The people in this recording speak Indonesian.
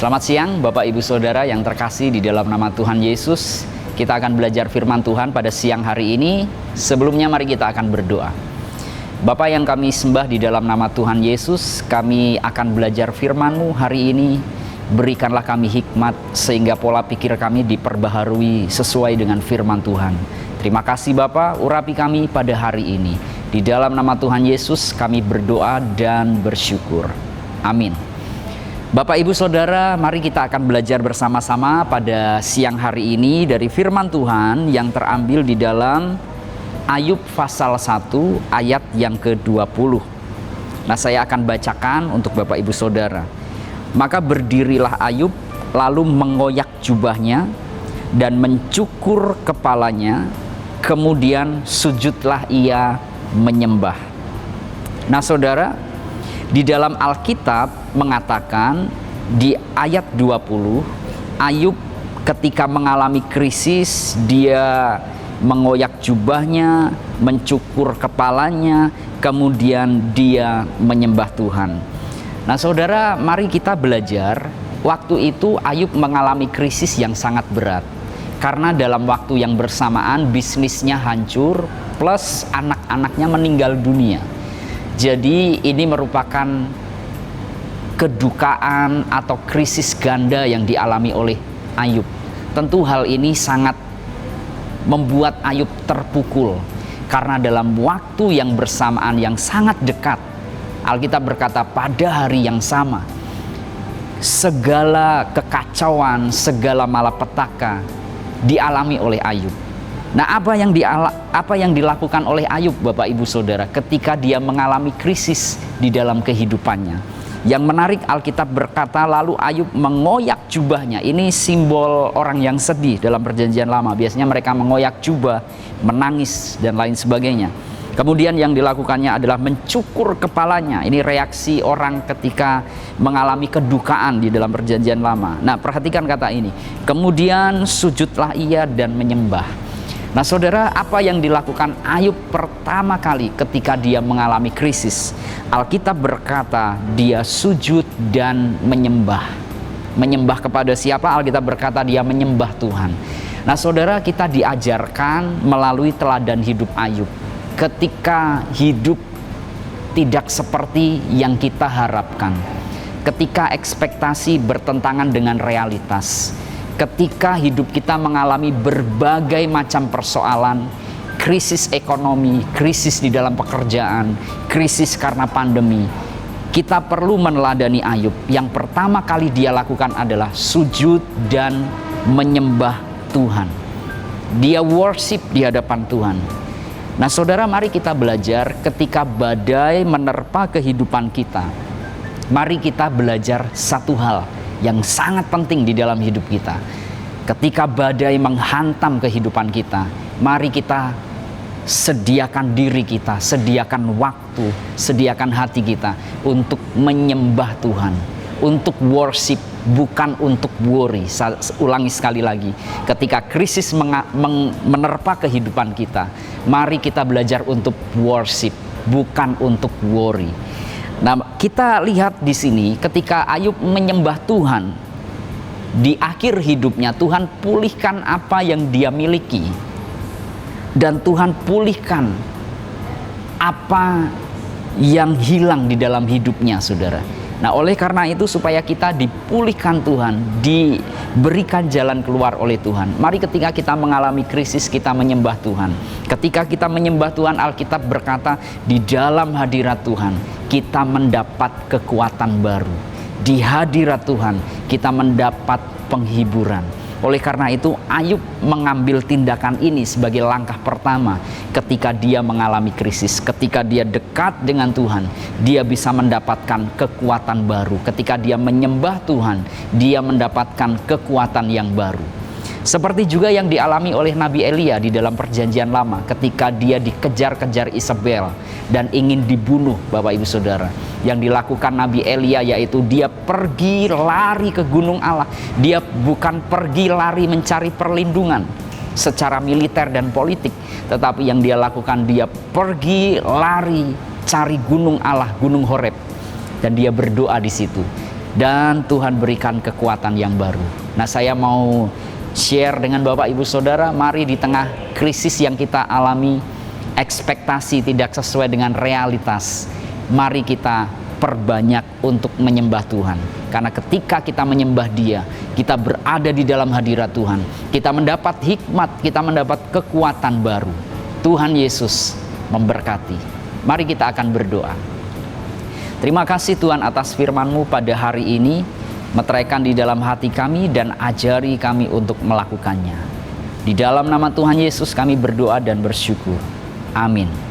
Selamat siang Bapak Ibu Saudara yang terkasih di dalam nama Tuhan Yesus. Kita akan belajar firman Tuhan pada siang hari ini. Sebelumnya mari kita akan berdoa. Bapa yang kami sembah di dalam nama Tuhan Yesus, kami akan belajar firman-Mu hari ini. Berikanlah kami hikmat sehingga pola pikir kami diperbaharui sesuai dengan firman Tuhan. Terima kasih Bapa, urapi kami pada hari ini. Di dalam nama Tuhan Yesus kami berdoa dan bersyukur. Amin. Bapak Ibu Saudara, mari kita akan belajar bersama-sama pada siang hari ini dari firman Tuhan yang terambil di dalam Ayub pasal 1 ayat yang ke-20. Nah, saya akan bacakan untuk Bapak Ibu Saudara. Maka berdirilah Ayub lalu mengoyak jubahnya dan mencukur kepalanya, kemudian sujudlah ia menyembah. Nah Saudara, di dalam Alkitab mengatakan di ayat 20, Ayub ketika mengalami krisis, dia mengoyak jubahnya, mencukur kepalanya, kemudian dia menyembah Tuhan. Nah Saudara, mari kita belajar. Waktu itu Ayub mengalami krisis yang sangat berat, karena dalam waktu yang bersamaan bisnisnya hancur, plus anak-anaknya meninggal dunia. Jadi ini merupakan kedukaan atau krisis ganda yang dialami oleh Ayub. Tentu hal ini sangat membuat Ayub terpukul, karena dalam waktu yang bersamaan yang sangat dekat, Alkitab berkata pada hari yang sama, segala kekacauan, segala malapetaka dialami oleh Ayub. Nah, apa yang dilakukan oleh Ayub Bapak Ibu Saudara ketika dia mengalami krisis di dalam kehidupannya? Yang menarik, Alkitab berkata lalu Ayub mengoyak jubahnya. Ini simbol orang yang sedih dalam Perjanjian Lama. Biasanya mereka mengoyak jubah, menangis dan lain sebagainya. Kemudian yang dilakukannya adalah mencukur kepalanya. Ini reaksi orang ketika mengalami kedukaan di dalam Perjanjian Lama. Nah, perhatikan kata ini. Kemudian sujudlah ia dan menyembah. Nah Saudara, apa yang dilakukan Ayub pertama kali ketika dia mengalami krisis? Alkitab berkata dia sujud dan menyembah. Menyembah kepada siapa? Alkitab berkata dia menyembah Tuhan. Nah Saudara, kita diajarkan melalui teladan hidup Ayub. Ketika hidup tidak seperti yang kita harapkan, ketika ekspektasi bertentangan dengan realitas, ketika hidup kita mengalami berbagai macam persoalan, krisis ekonomi, krisis di dalam pekerjaan, krisis karena pandemi, kita perlu meneladani Ayub. Yang pertama kali dia lakukan adalah sujud dan menyembah Tuhan. Dia worship di hadapan Tuhan. Nah Saudara, mari kita belajar ketika badai menerpa kehidupan kita. Mari kita belajar satu hal yang sangat penting di dalam hidup kita. Ketika badai menghantam kehidupan kita, mari kita sediakan diri kita, sediakan waktu, sediakan hati kita untuk menyembah Tuhan, untuk worship, bukan untuk worry. Saya ulangi sekali lagi, ketika krisis menerpa kehidupan kita, mari kita belajar untuk worship, bukan untuk worry. Nah, kita lihat di sini ketika Ayub menyembah Tuhan, di akhir hidupnya Tuhan pulihkan apa yang dia miliki, dan Tuhan pulihkan apa yang hilang di dalam hidupnya, Saudara. Nah, oleh karena itu supaya kita dipulihkan Tuhan, diberikan jalan keluar oleh Tuhan, mari ketika kita mengalami krisis kita menyembah Tuhan. Ketika kita menyembah Tuhan, Alkitab berkata di dalam hadirat Tuhan kita mendapat kekuatan baru. Di hadirat Tuhan kita mendapat penghiburan. Oleh karena itu Ayub mengambil tindakan ini sebagai langkah pertama ketika dia mengalami krisis. Ketika dia dekat dengan Tuhan, dia bisa mendapatkan kekuatan baru. Ketika dia menyembah Tuhan, dia mendapatkan kekuatan yang baru. Seperti juga yang dialami oleh Nabi Elia di dalam Perjanjian Lama ketika dia dikejar-kejar Isabel dan ingin dibunuh, Bapak Ibu Saudara. Yang dilakukan Nabi Elia yaitu dia pergi lari ke gunung Allah. Dia bukan pergi lari mencari perlindungan secara militer dan politik, tetapi yang dia lakukan, dia pergi lari cari gunung Allah, gunung Horeb, dan dia berdoa di situ. dan Tuhan berikan kekuatan yang baru. Nah, saya mau share dengan Bapak Ibu Saudara, mari di tengah krisis yang kita alami, ekspektasi tidak sesuai dengan realitas, mari kita perbanyak untuk menyembah Tuhan. Karena ketika kita menyembah Dia, kita berada di dalam hadirat Tuhan, kita mendapat hikmat, kita mendapat kekuatan baru. Tuhan Yesus memberkati. Mari kita akan berdoa. Terima kasih Tuhan atas firman-Mu pada hari ini. Meteraikan di dalam hati kami dan ajari kami untuk melakukannya. Di dalam nama Tuhan Yesus kami berdoa dan bersyukur. Amin.